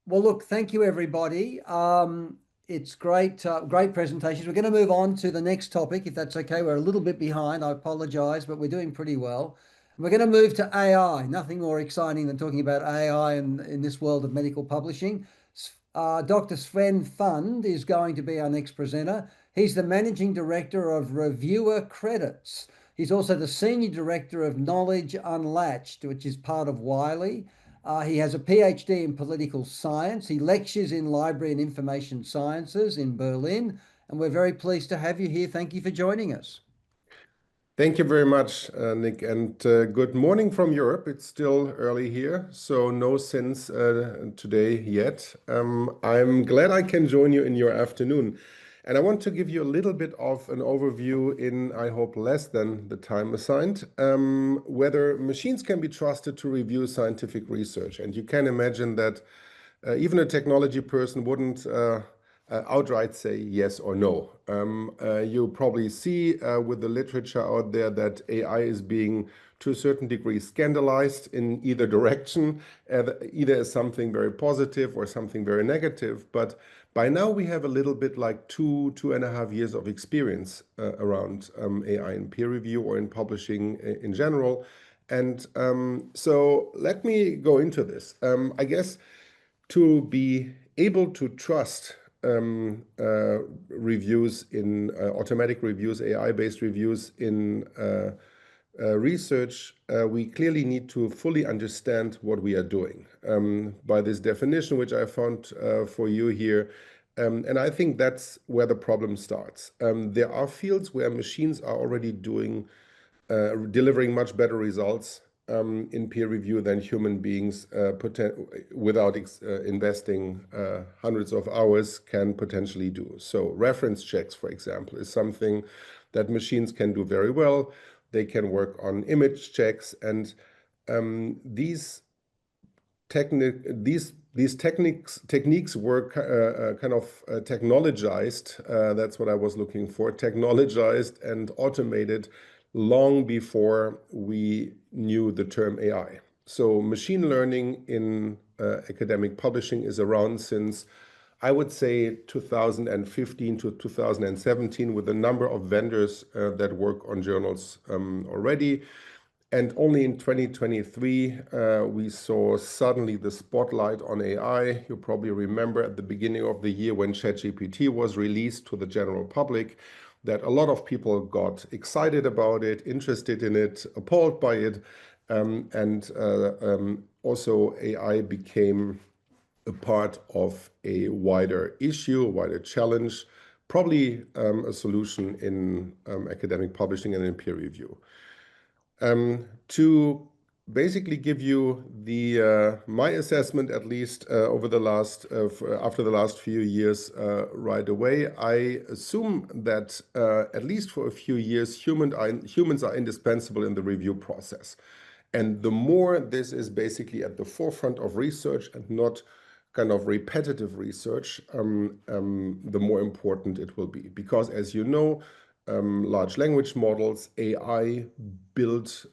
Well, look, thank you, everybody. It's great presentations. We're going to move on to the next topic, if that's okay. We're a little bit behind. I apologize, but we're doing pretty well. We're going to move to AI. Nothing more exciting than talking about AI in this world of medical publishing. Dr. Sven Fund is going to be our next presenter. He's the Managing Director of Reviewer Credits. He's also the Senior Director of Knowledge Unlatched, which is part of Wiley. He has a PhD in political science. He lectures in library and information sciences in Berlin. And we're very pleased to have you here. Thank you for joining us. Thank you very much, Nick, and good morning from Europe. It's still early here, so no sense today yet. I'm glad I can join you in your afternoon. And I want to give you a little bit of an overview in, I hope, less than the time assigned, whether machines can be trusted to review scientific research. And you can imagine that even a technology person wouldn't outright say yes or no. You probably see with the literature out there that AI is being, to a certain degree, scandalized in either direction, either as something very positive or something very negative. But by now we have a little bit like 2.5 years of experience around AI in peer review or in publishing in general. And so let me go into this. I guess to be able to trust reviews in automatic reviews, AI-based reviews in research, we clearly need to fully understand what we are doing by this definition, which I found for you here. And I think that's where the problem starts. There are fields where machines are already delivering much better results in peer review than human beings without investing hundreds of hours can potentially do. So reference checks, for example, is something that machines can do very well. They can work on image checks, and these techniques were kind of technologized. That's what I was looking for, technologized and automated long before we knew the term AI. So machine learning in academic publishing is around since, I would say, 2015 to 2017, with a number of vendors that work on journals already. And only in 2023, we saw suddenly the spotlight on AI. You probably remember at the beginning of the year when ChatGPT was released to the general public, that a lot of people got excited about it, interested in it, appalled by it. Also AI became a part of a wider issue, a wider challenge, probably a solution in academic publishing and in peer review. To basically give you my assessment, at least over the last after the last few years, right away, I assume that at least for a few years, humans are indispensable in the review process. And the more this is basically at the forefront of research and not kind of repetitive research, the more important it will be. Because as you know, large language models, AI, build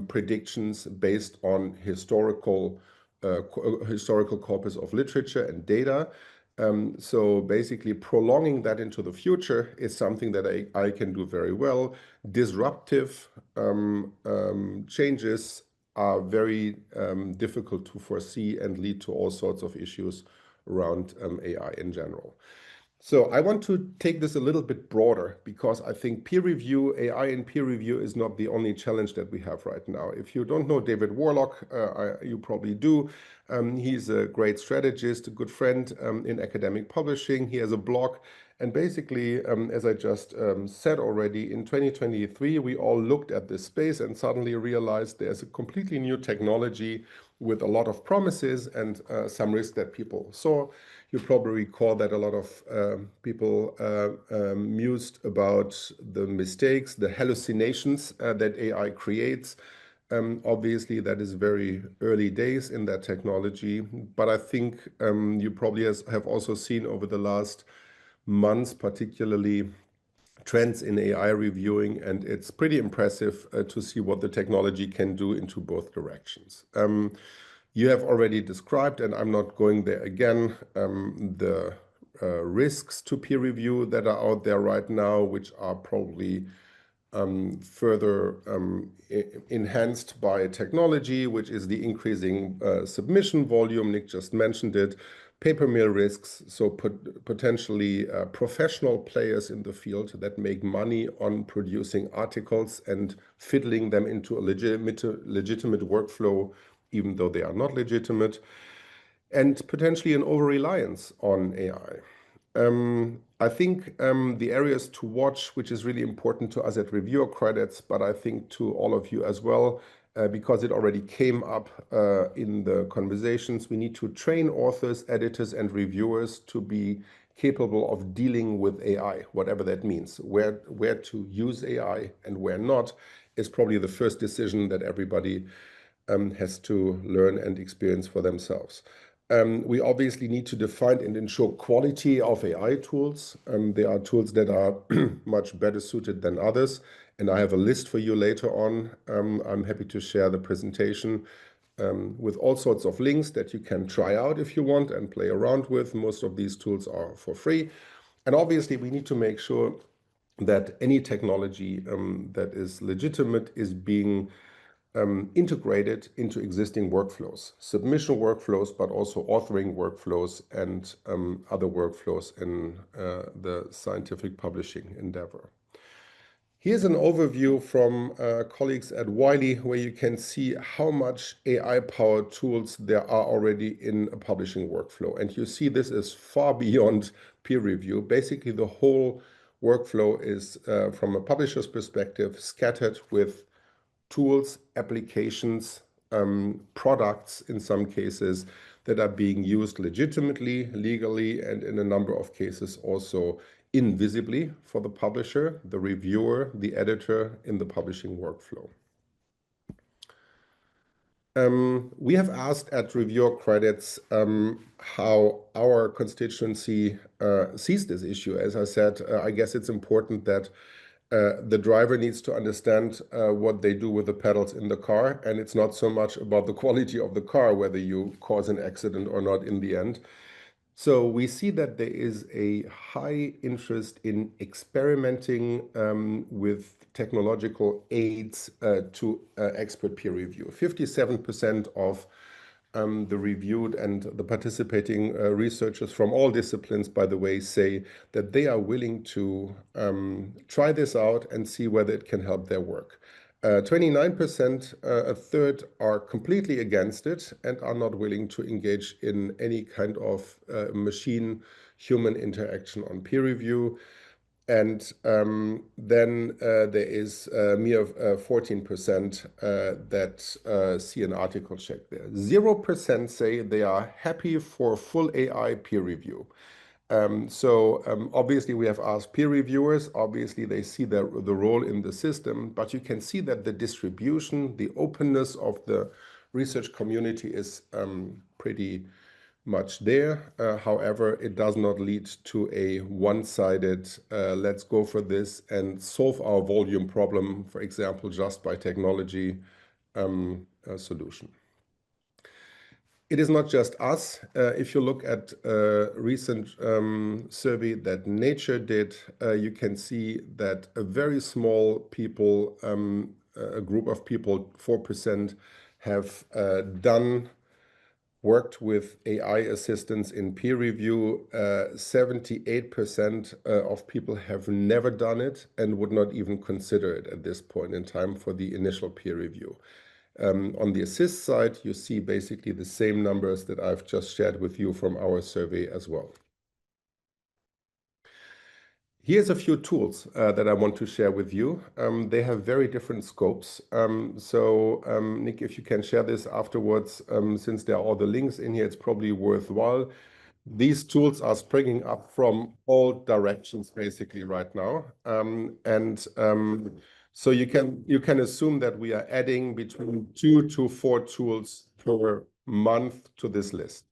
predictions based on historical corpus of literature and data. So basically prolonging that into the future is something that AI can do very well. Disruptive changes are very difficult to foresee and lead to all sorts of issues around AI in general. So I want to take this a little bit broader, because I think peer review, AI in peer review, is not the only challenge that we have right now. If you don't know David Warlock, you probably do. He's a great strategist, a good friend in academic publishing. He has a blog. And basically, as I just said already, in 2023, we all looked at this space and suddenly realized there's a completely new technology with a lot of promises and some risk that people saw. You probably recall that a lot of people mused about the mistakes, the hallucinations that AI creates. Obviously, that is very early days in that technology. But I think you probably have also seen over the last months, particularly, trends in AI reviewing, and it's pretty impressive to see what the technology can do into both directions. You have already described, and I'm not going there again, the risks to peer review that are out there right now, which are probably further enhanced by technology, which is the increasing submission volume. Nick just mentioned it. Paper mill risks, so potentially professional players in the field that make money on producing articles and fiddling them into a legitimate workflow, even though they are not legitimate, and potentially an over-reliance on AI. I think the areas to watch, which is really important to us at Reviewer Credits, but I think to all of you as well, because it already came up in the conversations, we need to train authors, editors, and reviewers to be capable of dealing with AI, whatever that means. Where to use AI and where not is probably the first decision that everybody has to learn and experience for themselves. We obviously need to define and ensure quality of AI tools. There are tools that are much better suited than others, and I have a list for you later on. I'm happy to share the presentation with all sorts of links that you can try out if you want and play around with. Most of these tools are for free. And obviously, we need to make sure that any technology that is legitimate is being integrated into existing workflows, submission workflows, but also authoring workflows and other workflows in the scientific publishing endeavor. Here's an overview from colleagues at Wiley, where you can see how much AI-powered tools there are already in a publishing workflow. And you see this is far beyond peer review. Basically, the whole workflow is, from a publisher's perspective, scattered with tools, applications, products in some cases that are being used legitimately, legally, and in a number of cases also invisibly for the publisher, the reviewer, the editor in the publishing workflow. We have asked at Reviewer Credits how our constituency sees this issue. As I said, I guess it's important that the driver needs to understand what they do with the pedals in the car, and it's not so much about the quality of the car, whether you cause an accident or not in the end. So we see that there is a high interest in experimenting with technological aids to expert peer review. 57% of the reviewed and the participating researchers from all disciplines, by the way, say that they are willing to try this out and see whether it can help their work. 29%, a third, are completely against it and are not willing to engage in any kind of machine-human interaction on peer review. And then there is mere 14% that see an article check there. 0% say they are happy for full AI peer review. Obviously we have asked peer reviewers, obviously they see the role in the system, but you can see that the distribution, the openness of the research community is pretty much there. However, it does not lead to a one-sided, let's go for this and solve our volume problem, for example, just by technology solution. It is not just us. If you look at a recent survey that Nature did, you can see that a very small people, a group of people, 4%, have worked with AI assistants in peer review. 78% of people have never done it and would not even consider it at this point in time for the initial peer review. On the assist side, you see basically the same numbers that I've just shared with you from our survey as well. Here's a few tools that I want to share with you. They have very different scopes. Nick, if you can share this afterwards, since there are all the links in here, it's probably worthwhile. These tools are springing up from all directions basically right now. So you can assume that we are adding between 2 to 4 tools per month to this list.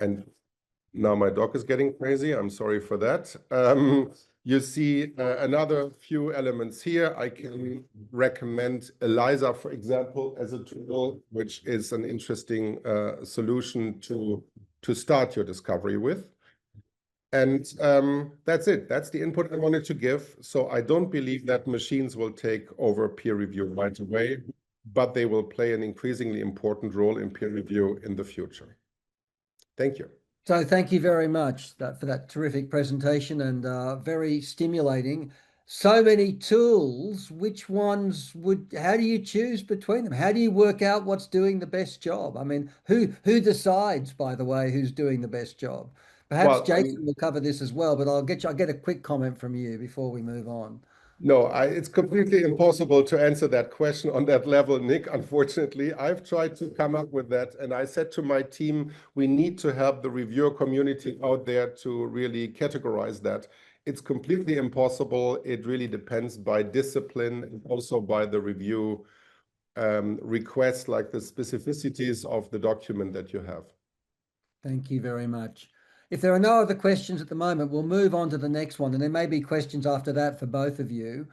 And now my dog is getting crazy. I'm sorry for that. You see another few elements here. I can recommend ELISA, for example, as a tool, which is an interesting solution to start your discovery with. And that's it. That's the input I wanted to give. So I don't believe that machines will take over peer review right away, but they will play an increasingly important role in peer review in the future. Thank you. So thank you very much for that terrific presentation and very stimulating. So many tools, which ones how do you choose between them? How do you work out what's doing the best job? I mean, who decides, by the way, who's doing the best job? Perhaps Well, Jason will cover this as well, but I'll get a quick comment from you before we move on. no, it's completely impossible to answer that question on that level, Nick. Unfortunately, I've tried to come up with that, and I said to my team, we need to help the reviewer community out there to really categorize that. It's completely impossible. It really depends by discipline and also by the review requests, like the specificities of the document that you have. Thank you very much. If there are no other questions at the moment, we'll move on to the next one, and there may be questions after that for both of you.